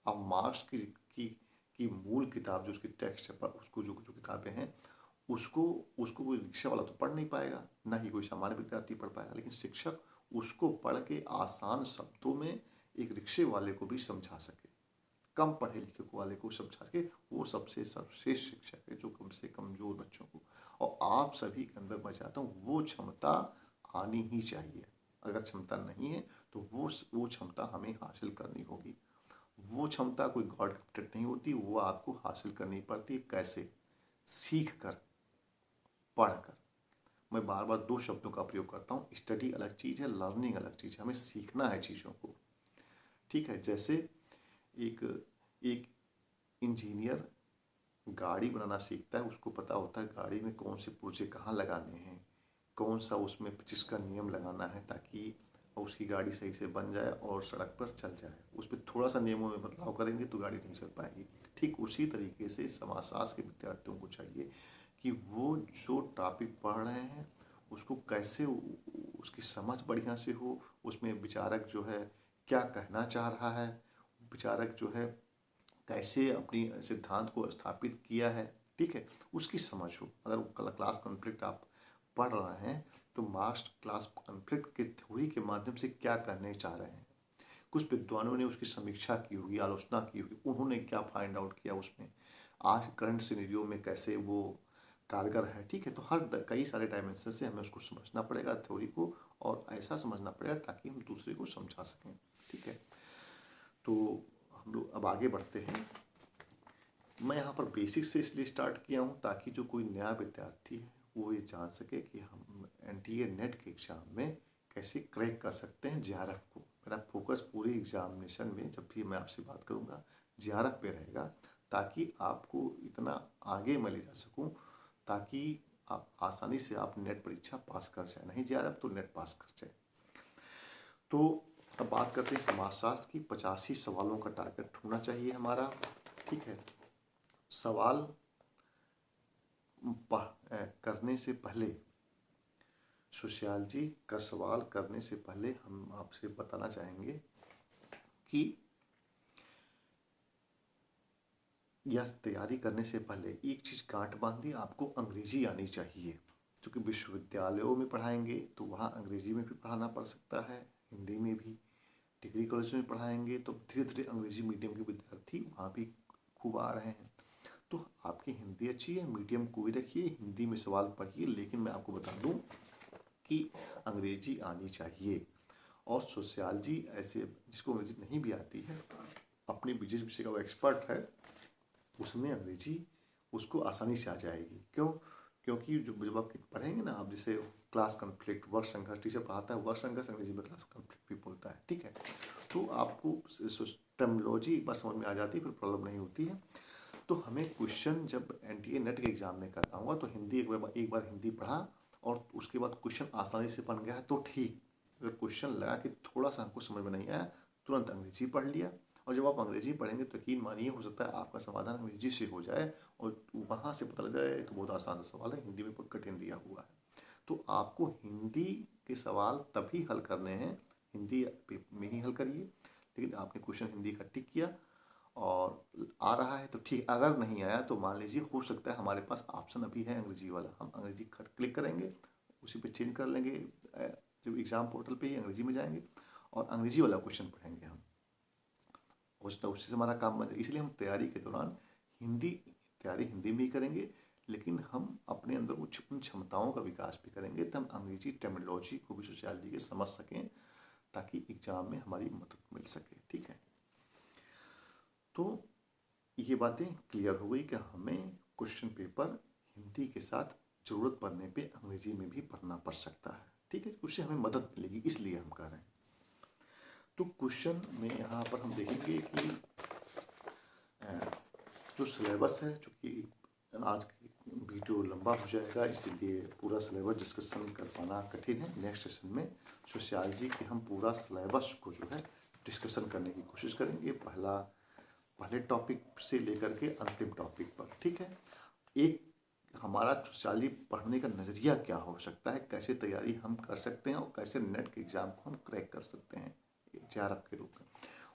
अब मार्क्स की मूल किताब जो उसकी टेक्स्ट है पर उसको जो जो किताबें हैं उसको उसको कोई रिक्शा वाला तो पढ़ नहीं पाएगा, ना ही कोई सामान्य विद्यार्थी पढ़ पाएगा, लेकिन शिक्षक उसको पढ़ के आसान शब्दों में एक रिक्शे वाले को भी समझा सके, कम पढ़े लिखे वाले को समझा के, वो सबसे सर्वश्रेष्ठ शिक्षक है जो कम से कमजोर बच्चों को। और आप सभी के अंदर मैं चाहता हूँ वो क्षमता आनी ही चाहिए। अगर क्षमता नहीं है तो वो क्षमता हमें हासिल करनी होगी। वो क्षमता कोई गॉड गिफ्टेड नहीं होती, वो आपको हासिल करनी पड़ती है। कैसे? सीख कर, पढ़ कर। मैं बार बार 2 शब्दों का प्रयोग करता हूँ, स्टडी अलग चीज़ है, लर्निंग अलग चीज़ है। हमें सीखना है चीज़ों को, ठीक है। जैसे एक एक इंजीनियर गाड़ी बनाना सीखता है, उसको पता होता है गाड़ी में कौन से पुर्जे कहाँ लगाने हैं, कौन सा उसमें जिसका नियम लगाना है ताकि उसकी गाड़ी सही से बन जाए और सड़क पर चल जाए। उस पर थोड़ा सा नियमों में बदलाव करेंगे तो गाड़ी नहीं चल पाएगी। ठीक उसी तरीके से समाजशास्त्र के विद्यार्थियों को चाहिए कि वो जो टॉपिक पढ़ रहे हैं उसको कैसे उसकी समझ बढ़िया से हो, उसमें विचारक जो है क्या कहना चाह रहा है, विचारक जो है कैसे अपनी सिद्धांत को स्थापित किया है, ठीक है, उसकी समझ हो। अगर क्लास कॉन्फ्लिक्ट आप पढ़ रहे हैं तो मार्क्स क्लास कॉन्फ्लिक्ट की थ्योरी के माध्यम से क्या कहने चाह रहे हैं, कुछ विद्वानों ने उसकी समीक्षा की होगी, आलोचना की होगी, उन्होंने क्या फाइंड आउट किया उसमें, आज करंट सिनेरियो में कैसे वो कारगर है, ठीक है। तो हर कई सारे डायमेंशन से हमें उसको समझना पड़ेगा थ्योरी को, और ऐसा समझना पड़ेगा ताकि हम दूसरे को समझा सकें, ठीक है। तो हम लोग अब आगे बढ़ते हैं। मैं यहाँ पर बेसिक से इसलिए स्टार्ट किया हूँ ताकि जो कोई नया विद्यार्थी है वो ये जान सके कि हम एनटीए नेट के एग्ज़ाम में कैसे क्रैक कर सकते हैं जेआरएफ को। मेरा फोकस पूरे एग्जामिनेशन में जब भी मैं आपसे बात करूँगा जेआरएफ पे रहेगा, ताकि आपको इतना आगे मैं ले जा सकूँ ताकि आप आसानी से आप नेट परीक्षा पास कर जाए, नहीं जेआरएफ तो नेट पास कर जाए। तो अब बात करते हैं समाजशास्त्र की। 85 सवालों का टारगेट होना चाहिए हमारा, ठीक है। सवाल करने से पहले, सोशियोलॉजी का सवाल करने से पहले हम आपसे बताना चाहेंगे कि या तैयारी करने से पहले एक चीज़ गांठ बांधी, आपको अंग्रेजी आनी चाहिए। क्योंकि विश्वविद्यालयों में पढ़ाएंगे तो वहाँ अंग्रेजी में भी पढ़ाना पड़ सकता है, हिंदी में भी। डिग्री कॉलेज में पढ़ाएंगे तो धीरे धीरे अंग्रेजी मीडियम के विद्यार्थी वहाँ भी खूब आ रहे हैं। तो आपकी हिंदी अच्छी है, मीडियम को भी रखिए, हिंदी में सवाल पढ़िए, लेकिन मैं आपको बता दूं कि अंग्रेजी आनी चाहिए। और सोशियोलॉजी ऐसे जिसको अंग्रेजी नहीं भी आती है, अपने जिस विषय का वो एक्सपर्ट है उसमें अंग्रेजी उसको आसानी से आ जाएगी। क्यों? क्योंकि जब आप पढ़ेंगे ना, आप जैसे क्लास कॉन्फ्लिक्ट, वर्ग संघर्ष, टीचर पढ़ाता है वर्ग संघर्ष, अंग्रेजी में क्लास कॉन्फ्लिक्ट भी बोलता है, ठीक है। तो आपको टर्मिनोलॉजी एक बार समझ में आ जाती है, फिर प्रॉब्लम नहीं होती है। तो हमें क्वेश्चन जब एनटीए नेट के एग्जाम में करना होगा तो हिंदी एक बार हिंदी पढ़ा और उसके बाद क्वेश्चन आसानी से बन गया है तो ठीक। अगर क्वेश्चन लगा कि थोड़ा सा हमको समझ में नहीं आया, तुरंत अंग्रेजी पढ़ लिया, और जब आप अंग्रेजी पढ़ेंगे तो यकीन मानिए हो सकता है आपका समाधान अंग्रेजी से हो जाए और वहाँ से पता लग जाए तो बहुत आसान सा सवाल है, हिंदी में बहुत कठिन दिया हुआ है। तो आपको हिंदी के सवाल तभी हल करने हैं, हिंदी में ही हल करिए। लेकिन आपने क्वेश्चन हिंदी का टिक किया और आ रहा है तो ठीक, अगर नहीं आया तो मान लीजिए हो सकता है हमारे पास ऑप्शन अभी है अंग्रेजी वाला, हम अंग्रेजी क्लिक करेंगे, उसी पे चेंज कर लेंगे, जब एग्ज़ाम पोर्टल पे ही अंग्रेजी में जाएंगे और अंग्रेजी वाला क्वेश्चन पढ़ेंगे हम, उसी से हमारा काम बन जाए। इसलिए हम तैयारी के दौरान तैयारी हिंदी में ही करेंगे, लेकिन हम अपने अंदर उन क्षमताओं का विकास भी करेंगे तो हम अंग्रेजी टर्मिनोलॉजी को भी सोशियोलॉजी के समझ सकें, ताकि एग्जाम में हमारी मदद मिल सके, ठीक है। तो ये बातें क्लियर हो गई कि हमें क्वेश्चन पेपर हिंदी के साथ ज़रूरत पड़ने पे अंग्रेजी में भी पढ़ना पड़ सकता है, ठीक है। उससे हमें मदद मिलेगी, इसलिए हम कर रहे हैं। तो क्वेश्चन में यहाँ पर हम देखेंगे कि जो सिलेबस है, चूँकि आज की वीडियो लंबा हो जाएगा इसीलिए पूरा सिलेबस डिस्कशन कर पाना कठिन है। नेक्स्ट सेशन में सोशियोलॉजी के हम पूरा सिलेबस को जो है डिस्कशन करने की कोशिश करेंगे, पहले टॉपिक से लेकर के अंतिम टॉपिक पर, ठीक है। एक हमारा सोशियोलॉजी पढ़ने का नज़रिया क्या हो सकता है, कैसे तैयारी हम कर सकते हैं और कैसे नेट के एग्ज़ाम को हम क्रैक कर सकते हैं जेआरएफ के रूप में,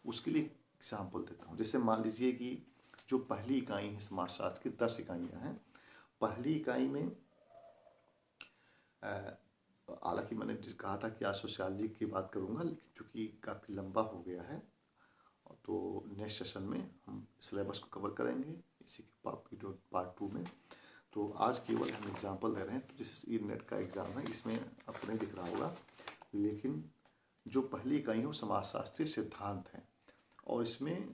उसके लिए एग्जाम्पल देता हूँ। जैसे मान लीजिए कि जो पहली इकाई है समाजशास्त्र की 10 इकाइयाँ हैं। पहली इकाई में हालांकि मैंने कहा था कि आज सोशियोलॉजी की बात करूँगा, लेकिन चूँकि काफ़ी लंबा हो गया है तो नेक्स्ट सेशन में हम सिलेबस को कवर करेंगे इसी के वीडियो पार्ट 2 में। तो आज केवल हम एग्जांपल दे रहे हैं। तो जैसे ये नेट का एग्ज़ाम है, इसमें आपको नहीं दिख रहा होगा, लेकिन जो पहली इकाई है वो समाजशास्त्रीय सिद्धांत है और इसमें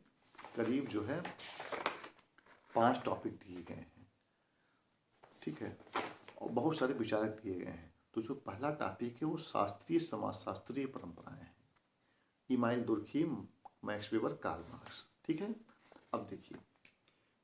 करीब जो है 5 टॉपिक दिए गए हैं, ठीक है, और बहुत सारे विचारक दिए गए हैं। तो जो पहला टॉपिक है वो शास्त्रीय समाजशास्त्रीय परंपराएं हैं, Emile Durkheim, Max Weber, Karl Marx, ठीक है। अब देखिए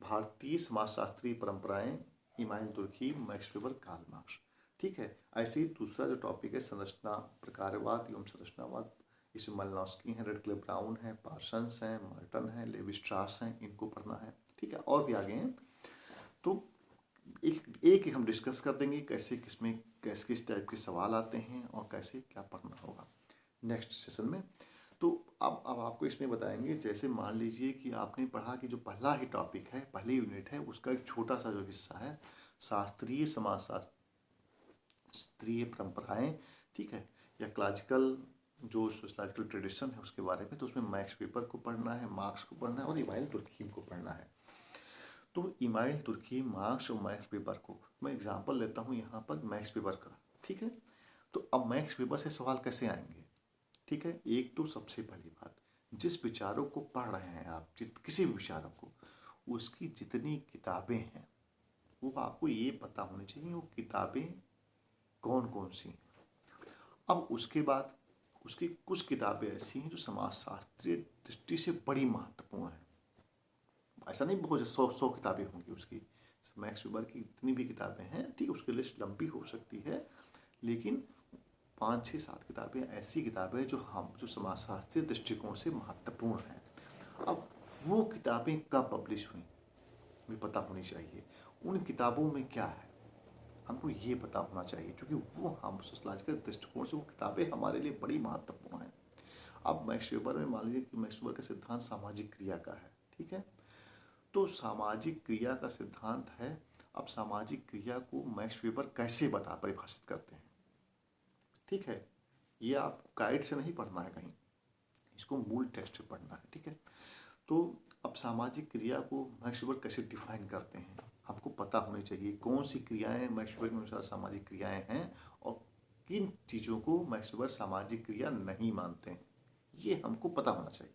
भारतीय समाजशास्त्रीय परंपराएं, Emile Durkheim, Max Weber, Karl Marx, ठीक है। ऐसे ही दूसरा जो टॉपिक है संरचना प्रकारवाद एवं संरचनावाद, इसमें मालिनोव्स्की हैं, रेडक्लिफ ब्राउन हैं, पार्सन्स हैं, मर्टन हैं, लेवी स्ट्रास हैं, इनको पढ़ना है, ठीक है, और भी आगे हैं। तो एक एक हम डिस्कस कर देंगे कैसे किसमें कैसे किस टाइप के सवाल आते हैं और कैसे क्या पढ़ना होगा नेक्स्ट सेशन में। तो अब आपको इसमें बताएंगे, जैसे मान लीजिए कि आपने पढ़ा कि जो पहला ही टॉपिक है, पहली यूनिट है, उसका एक छोटा सा जो हिस्सा है शास्त्रीय समाजशास्त्र, शास्त्रीय परंपराएं, ठीक है, या क्लासिकल जो सोशलॉजिकल ट्रेडिशन है उसके बारे में, तो उसमें मैक्स वेबर को पढ़ना है, मार्क्स को पढ़ना है और इमाइल तुर्कहीम को पढ़ना है। तो इमाइल तुर्कहीम, मार्क्स और मैक्स वेबर को मैं एग्जांपल लेता हूँ यहाँ पर मैक्स वेबर का, ठीक है। तो अब मैक्स वेबर से सवाल कैसे आएंगे, ठीक है। एक तो सबसे पहली बात, जिस विचारों को पढ़ रहे हैं आप, किसी भी विचारों को, उसकी जितनी किताबें हैं वो आपको ये पता होनी चाहिए वो किताबें कौन कौन सी हैं। अब उसके बाद उसकी कुछ किताबें ऐसी हैं जो समाजशास्त्रीय दृष्टि से बड़ी महत्वपूर्ण है। ऐसा नहीं बहुत 100 किताबें होंगी उसकी, मैक्स वेबर की जितनी भी किताबें हैं, ठीक, उसकी लिस्ट लंबी हो सकती है, लेकिन 5 6 7 किताबें ऐसी किताबें जो समाजशास्त्रीय दृष्टिकोण से महत्वपूर्ण हैं। अब वो किताबें कब पब्लिश हुई हमें पता होनी चाहिए, उन किताबों में क्या है हमको ये पता होना चाहिए, क्योंकि वो हम सोशलॉजिकल दृष्टिकोण से वो किताबें हमारे लिए बड़ी महत्वपूर्ण हैं। अब मैक्स वेबर में मान लीजिए कि मैक्स वेबर का सिद्धांत सामाजिक क्रिया का है, ठीक है। तो सामाजिक क्रिया का सिद्धांत है। अब सामाजिक क्रिया को मैक्स वेबर कैसे परिभाषित करते हैं, ठीक है, ये आप गाइड से नहीं पढ़ना है कहीं, इसको मूल टेक्स्ट से पढ़ना है, ठीक है। तो अब सामाजिक क्रिया को मैक्स वेबर कैसे डिफाइन करते हैं हमको पता होनी चाहिए, कौन सी क्रियाएं मैक्स वेबर के अनुसार सामाजिक क्रियाएं हैं और किन चीज़ों को मैक्स वेबर सामाजिक क्रिया नहीं मानते हैं, ये हमको पता होना चाहिए।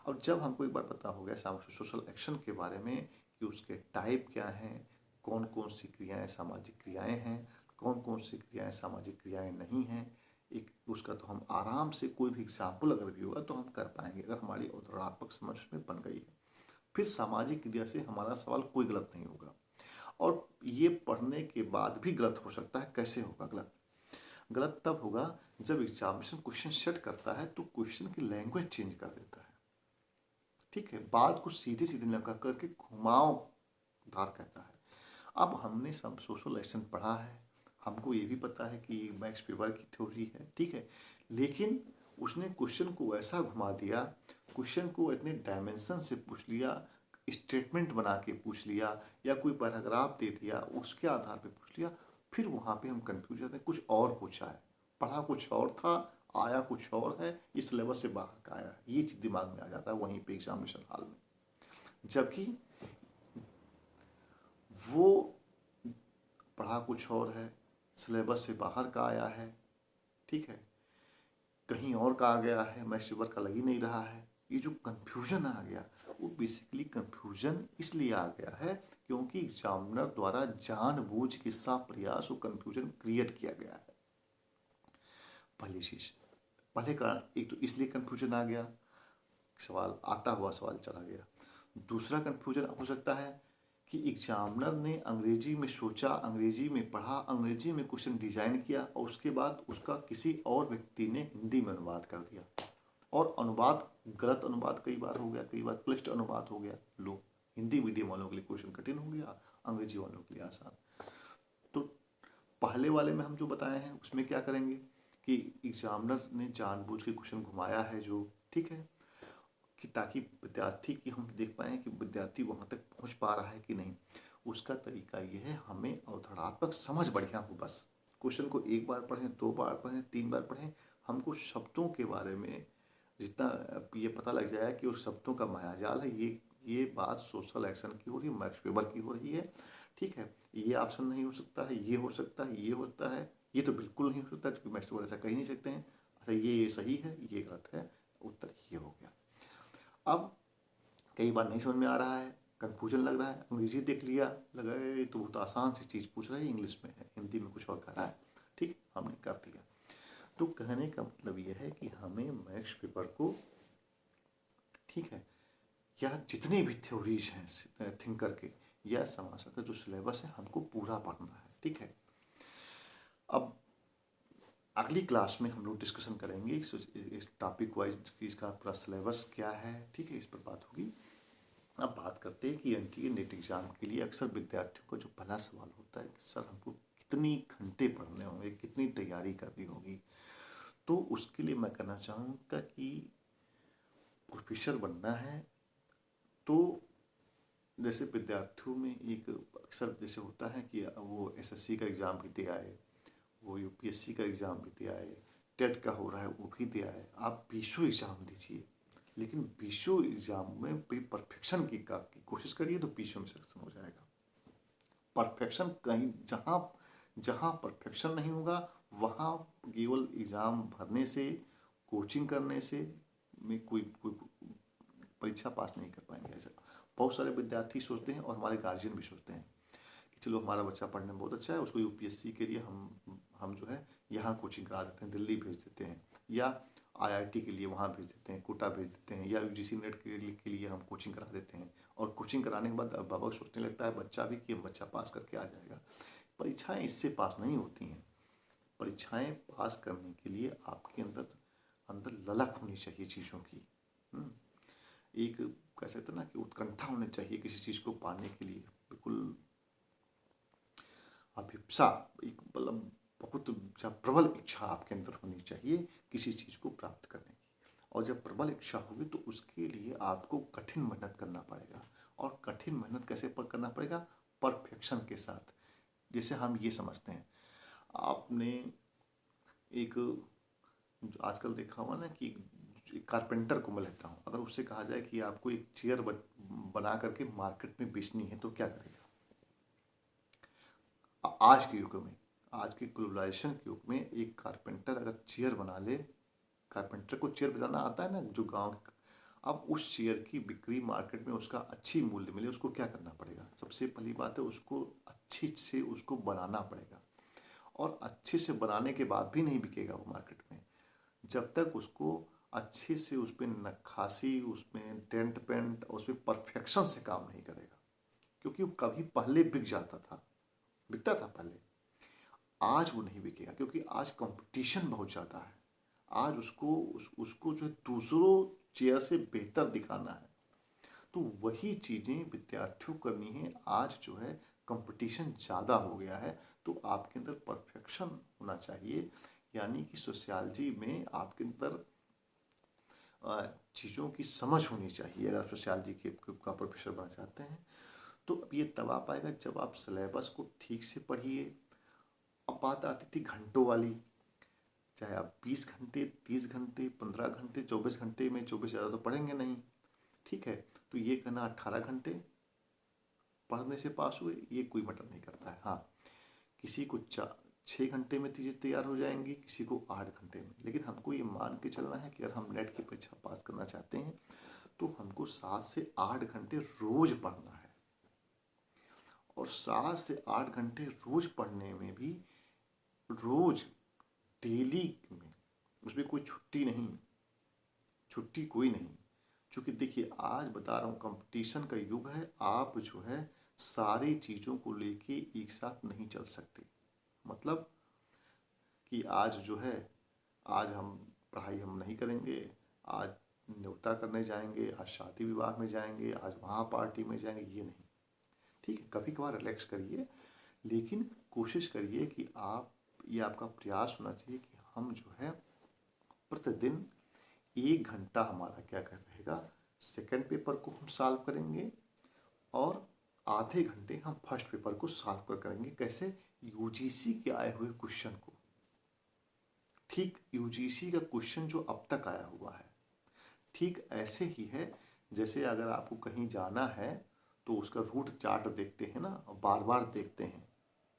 और जब हमको एक बार पता हो गया सोशल एक्शन के बारे में कि उसके टाइप क्या हैं, कौन कौन सी क्रियाएं सामाजिक क्रियाएं हैं, कौन कौन सी क्रियाएं सामाजिक क्रियाएं नहीं हैं, एक उसका तो हम आराम से कोई भी एग्जाम्पल अगर भी होगा तो हम कर पाएंगे अगर हमारी अवधारणात्मक समझ में बन गई है। फिर सामाजिक क्रिया से हमारा सवाल कोई गलत नहीं होगा, और ये पढ़ने के बाद भी गलत हो सकता है। कैसे होगा गलत? गलत तब होगा जब एग्जामिनेशन क्वेश्चन सेट करता है तो क्वेश्चन की लैंग्वेज चेंज कर देता है, ठीक है, बात को सीधे सीधे लगा करके घुमावदार कहता है। अब हमने सब सोशल एक्शन पढ़ा है, हमको ये भी पता है कि मैक्स वेबर की थ्योरी है, ठीक है, लेकिन उसने क्वेश्चन को ऐसा घुमा दिया, क्वेश्चन को इतने डायमेंशन से पूछ लिया, स्टेटमेंट बना के पूछ लिया या कोई पैराग्राफ दे दिया उसके आधार पे पूछ लिया, फिर वहाँ पे हम कंफ्यूज जाते हैं, कुछ और पूछा है, पढ़ा कुछ और था, आया कुछ और है, इस सिलेबस से बाहर का आया है, ये चीज़ दिमाग में आ जाता है वहीं पे एग्जामिनेशन हॉल में। जबकि वो पढ़ा कुछ और है, सिलेबस से बाहर का आया है, ठीक है, कहीं और का आ गया है, मैक्स वेबर का लग ही नहीं रहा है। ये जो कन्फ्यूजन आ गया वो बेसिकली कन्फ्यूजन इसलिए आ गया है क्योंकि एग्जामिनर द्वारा जानबूझ के साफ प्रयास वो कन्फ्यूजन क्रिएट किया गया है। पहली चीज, पहले कारण एक तो इसलिए कन्फ्यूजन आ गया, सवाल आता हुआ सवाल चला गया। दूसरा कन्फ्यूजन हो सकता है कि एग्जामिनर ने अंग्रेजी में सोचा, अंग्रेजी में पढ़ा, अंग्रेजी में क्वेश्चन डिजाइन किया और उसके बाद उसका किसी और व्यक्ति ने हिंदी में अनुवाद कर दिया, और अनुवाद गलत अनुवाद कई बार हो गया, कई बार क्लिष्ट अनुवाद हो गया। लो, हिंदी मीडियम वालों के लिए क्वेश्चन कठिन हो गया, अंग्रेजी वालों के लिए आसान। तो पहले वाले में हम जो बताए हैं उसमें क्या करेंगे कि एग्जामिनर ने जानबूझ के क्वेश्चन घुमाया है जो, ठीक है, कि ताकि विद्यार्थी की हम देख पाएँ कि विद्यार्थी वहाँ तक पहुँच पा रहा है कि नहीं। उसका तरीका ये है हमें अवधारणात्मक समझ बढ़िया हो, बस क्वेश्चन को एक बार पढ़ें, 2 बार पढ़ें, 3 बार पढ़ें, हमको शब्दों के बारे में जितना ये पता लग जाए कि उस शब्दों का मायाजाल है, ये बात सोशल एक्शन की हो रही है, मैक्स वेबर की हो रही है, ठीक है, ये ऑप्शन नहीं हो सकता है, ये हो सकता है, ये होता है, ये तो बिल्कुल नहीं हो सकता क्योंकि मैक्स वेबर ऐसा कह ही नहीं सकते हैं। अच्छा, ये सही है, ये गलत है, उत्तर ये हो गया। अब कई बार नहीं समझ में आ रहा है, कन्फ्यूजन लग रहा है, अंग्रेजी देख लिया, लगा ये तो बहुत आसान सी चीज़ पूछ रहा है, इंग्लिश में है, हिंदी में कुछ और कह रहा है, ठीक, हमने कर दिया। तो कहने का मतलब ये है कि हमें मैक्स पेपर को, ठीक है, या जितने भी थ्योरीज हैं थिंकर के या समाज का जो सिलेबस है हमको पूरा पढ़ना है, ठीक है। अब अगली क्लास में हम लोग डिस्कशन करेंगे इस टॉपिक वाइज कि इसका पूरा सिलेबस क्या है, ठीक है, इस पर बात होगी। अब बात करते हैं कि एनटीए नेट एग्ज़ाम के लिए अक्सर विद्यार्थियों का जो पहला सवाल होता है कि सर हमको कितनी घंटे पढ़ने होंगे, कितनी तैयारी करनी होगी। तो उसके लिए मैं कहना चाहूँगा कि प्रोफेसर बनना है तो जैसे विद्यार्थियों में एक अक्सर जैसे होता है कि वो एसएससी का एग्ज़ाम भी दे आए, वो यूपीएससी का एग्ज़ाम भी दे आए, टेट का हो रहा है वो भी दे आए, आप बीसों एग्ज़ाम दीजिए, लेकिन बीसों एग्ज़ाम में भी परफेक्शन की कोशिश करिए तो बीसों में सिलेक्शन हो जाएगा। परफेक्शन कहीं जहाँ जहाँ परफेक्शन नहीं होगा वहाँ केवल एग्ज़ाम भरने से, कोचिंग करने से में कोई परीक्षा पास नहीं कर पाएंगे। ऐसा बहुत सारे विद्यार्थी सोचते हैं और हमारे गार्जियन भी सोचते हैं कि चलो हमारा बच्चा पढ़ने में बहुत अच्छा है, उसको यूपीएससी के लिए हम जो है यहाँ कोचिंग करा देते हैं, दिल्ली भेज देते हैं, या आईआईटी के लिए वहाँ भेज देते हैं, कोटा भेज देते हैं, या यूजीसी नेट के लिए हम कोचिंग करा देते हैं। और कोचिंग कराने के बाद अभिभावक सोचने लगता है बच्चा भी कि बच्चा पास करके आ जाएगा। परीक्षाएं इससे पास नहीं होती हैं। परीक्षाएं पास करने के लिए आपके अंदर अंदर ललक होनी चाहिए चीज़ों की। एक कह सकते हैं ना कि उत्कंठा होनी चाहिए किसी चीज़ को पाने के लिए, बिल्कुल अभिप्सा, एक मतलब बहुत प्रबल इच्छा आपके अंदर होनी चाहिए किसी चीज़ को प्राप्त करने की। और जब प्रबल इच्छा होगी तो उसके लिए आपको कठिन मेहनत करना पड़ेगा। और कठिन मेहनत कैसे करना पड़ेगा? परफेक्शन के साथ। जैसे हम ये समझते हैं, आपने एक आजकल देखा हुआ ना कि एक कारपेंटर को मैं लेता हूँ, अगर उससे कहा जाए कि आपको एक चेयर बना करके मार्केट में बेचनी है तो क्या करेगा? आज के युग में, आज के ग्लोबलाइजेशन के युग में एक कारपेंटर अगर चेयर बना ले, कारपेंटर को चेयर बनाना आता है ना जो गांव, अब उस चेयर की बिक्री मार्केट में उसका अच्छी मूल्य मिले उसको क्या करना पड़ेगा? सबसे पहली बात है उसको अच्छी से उसको बनाना पड़ेगा। और अच्छे से बनाने के बाद भी नहीं बिकेगा वो मार्केट में जब तक उसको अच्छे से उस पर नक्काशी, उसमें डेंट पेंट, उसमें परफेक्शन से काम नहीं करेगा। क्योंकि वो कभी पहले बिक जाता था, बिकता था पहले, आज वो नहीं बिकेगा क्योंकि आज कंपटीशन बहुत ज़्यादा है। आज उसको जो है दूसरों चेयर से बेहतर दिखाना है। तो वही चीज़ें विद्यार्थियों को करनी है। आज जो है कंपटीशन ज़्यादा हो गया है तो आपके अंदर परफेक्शन होना चाहिए। यानी कि सोशियोलॉजी में आपके अंदर चीज़ों की समझ होनी चाहिए। अगर सोशियोलॉजी के का प्रोफेसर बनना चाहते हैं तो अब ये तब आ पाएगा जब आप सिलेबस को ठीक से पढ़िए। अब बात आती थी घंटों वाली, चाहे आप 20 घंटे, 30 घंटे, 15 घंटे, 24 घंटे में 24 ज़्यादा तो पढ़ेंगे नहीं, ठीक है। तो ये कहना 18 घंटे पढ़ने से पास हुए, ये कोई मैटर नहीं करता है। हाँ, किसी को 6 घंटे में चीज़ें तैयार हो जाएंगी, किसी को 8 घंटे में। लेकिन हमको ये मान के चलना है कि अगर हम नेट की परीक्षा पास करना चाहते हैं तो हमको 7 से 8 घंटे रोज पढ़ना है। और 7 से 8 घंटे रोज पढ़ने में भी रोज डेली में उसमें कोई छुट्टी नहीं, छुट्टी कोई नहीं। क्योंकि देखिए आज बता रहा हूँ कंपटीशन का युग है, आप जो है सारी चीज़ों को लेके एक साथ नहीं चल सकते। मतलब कि आज जो है, आज हम पढ़ाई हम नहीं करेंगे, आज न्योता करने जाएंगे, आज शादी विवाह में जाएंगे, आज वहाँ पार्टी में जाएंगे, ये नहीं। ठीक है, कभी कभार रिलैक्स करिए, लेकिन कोशिश करिए कि आप, ये आपका प्रयास होना चाहिए कि हम जो है प्रतिदिन 1 घंटा हमारा क्या कर रहेगा, सेकंड पेपर को हम सॉल्व करेंगे और आधे घंटे हम फर्स्ट पेपर को सॉल्व कर करेंगे। कैसे? यूजीसी के आए हुए क्वेश्चन को, ठीक यूजीसी का क्वेश्चन जो अब तक आया हुआ है, ठीक ऐसे ही है जैसे अगर आपको कहीं जाना है तो उसका रूट चार्ट देखते हैं ना, बार बार देखते हैं,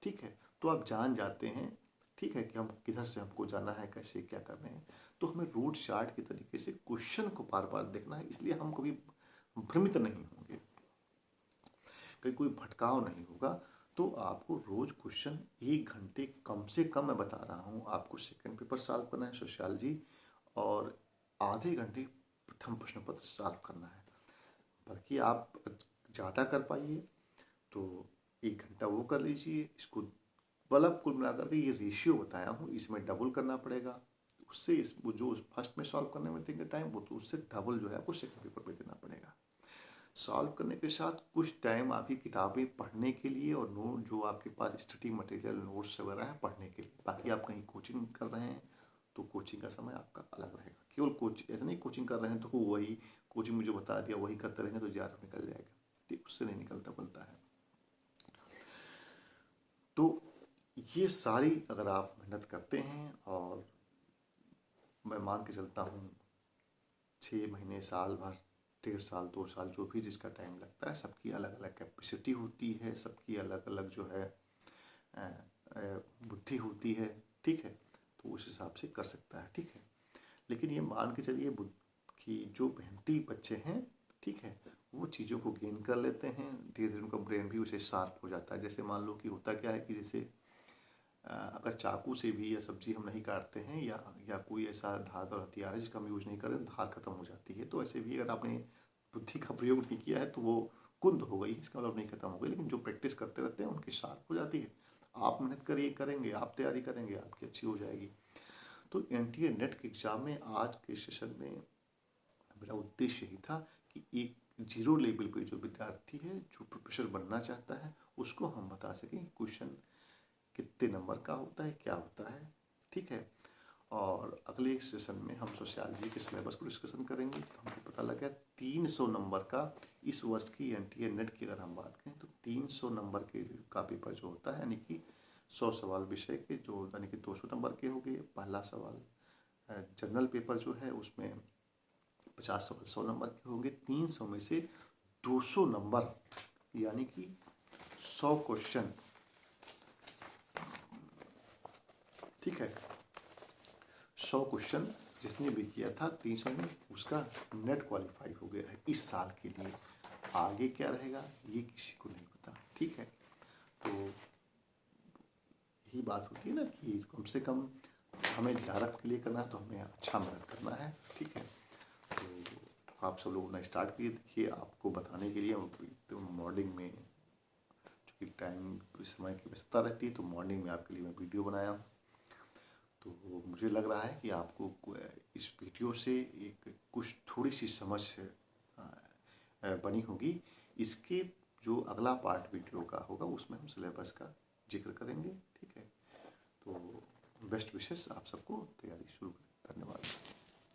ठीक है, तो आप जान जाते हैं, ठीक है, कि हम किधर से हमको जाना है, कैसे क्या करना है। तो हमें रूट चार्ट के तरीके से क्वेश्चन को बार बार देखना है, इसलिए हम कभी भ्रमित नहीं होंगे, कहीं कोई भटकाव नहीं होगा। तो आपको रोज क्वेश्चन 1 घंटे कम से कम, मैं बता रहा हूँ आपको, सेकंड पेपर सॉल्व करना है सोशियोलॉजी, और आधे घंटे प्रथम प्रश्न पत्र सॉल्व करना है। बल्कि आप ज़्यादा कर पाइए तो 1 घंटा वो कर लीजिए। इसको बल्ब कुल मिलाकर के ये रेशियो बताया हूँ, इसमें डबल करना पड़ेगा। उससे वो जो फर्स्ट में सॉल्व करने में देंगे टाइम, वो तो उससे डबल जो है आपको सेकंड पेपर पे देना पड़ेगा। सॉल्व करने के साथ कुछ टाइम आपकी किताबें पढ़ने के लिए और नोट जो आपके पास स्टडी मटेरियल नोट्स वगैरह है पढ़ने के लिए। बाकी आप कहीं कोचिंग कर रहे हैं तो कोचिंग का समय आपका अलग रहेगा। केवल ऐसा नहीं कोचिंग कर रहे हैं तो वही कोचिंग में जो बता दिया वही करते रहेंगे तो ज़्यादा निकल जाएगा, ठीक, उससे नहीं निकलता बनता है। तो ये सारी अगर आप मेहनत करते हैं, और मैं मान के चलता हूँ 6 महीने, साल भर, 1.5 साल, 2 साल, जो भी जिसका टाइम लगता है, सबकी अलग अलग कैपेसिटी होती है, सबकी अलग अलग जो है बुद्धि होती है, ठीक है, तो उस हिसाब से कर सकता है, ठीक है। लेकिन ये मान के चलिए कि जो मेहनती बच्चे हैं, ठीक है, वो चीज़ों को गेन कर लेते हैं, धीरे धीरे उनका ब्रेन भी उसे शार्प हो जाता है। जैसे मान लो कि होता क्या है कि जैसे अगर चाकू से भी या सब्जी हम नहीं काटते हैं, या कोई ऐसा धार हथियार है जिसका हम यूज नहीं करते तो धार खत्म हो जाती है, तो ऐसे भी अगर आपने बुद्धि का प्रयोग नहीं किया है तो वो कुंद हो गई, इसका मतलब नहीं खत्म हो गई। लेकिन जो प्रैक्टिस करते रहते हैं उनकी शार्प हो जाती है। आप मेहनत करेंगे, आप तैयारी करेंगे, आपकी अच्छी हो जाएगी। तो एनटीए नेट के एग्ज़ाम में आज के सेशन में मेरा उद्देश्य यही था कि एक जीरो लेवल पे जो विद्यार्थी है, जो प्रोफेसर बनना चाहता है, उसको हम बता सकें क्वेश्चन कितने नंबर का होता है, क्या होता है, ठीक है। और अगले सेशन में हम सोशियोलॉजी के सिलेबस को डिस्कशन करेंगे। तो हमको पता लगा 300 नंबर का इस वर्ष की एनटीए नेट की अगर हम बात करें तो 300 नंबर के का पेपर जो होता है, यानी कि 100 सवाल विषय के, जो यानी कि 200 नंबर के हो गए। पहला सवाल जनरल पेपर जो है उसमें 50 सवाल 100 नंबर के होंगे। 300 में से 200 नंबर यानी कि 100 क्वेश्चन, ठीक है, 100 क्वेश्चन जिसने भी किया था 300 में, उसका नेट क्वालिफाई हो गया है इस साल के लिए। आगे क्या रहेगा ये किसी को नहीं पता, ठीक है। तो यही बात होती है ना कि कम से कम हमें ज़्यादा के लिए करना है तो हमें अच्छा मेहनत करना है, ठीक है। तो आप सब लोगों ने स्टार्ट किए। देखिए, आपको बताने के लिए तो मॉर्निंग में चूँकि टाइम समय की व्यस्तता रहती है तो मॉर्निंग में आपके लिए मैं वीडियो बनाया। तो मुझे लग रहा है कि आपको इस वीडियो से एक कुछ थोड़ी सी समझ बनी होगी। इसके जो अगला पार्ट वीडियो का होगा उसमें हम सिलेबस का जिक्र करेंगे, ठीक है। तो बेस्ट विशेस आप सबको, तैयारी शुरू करें। धन्यवाद।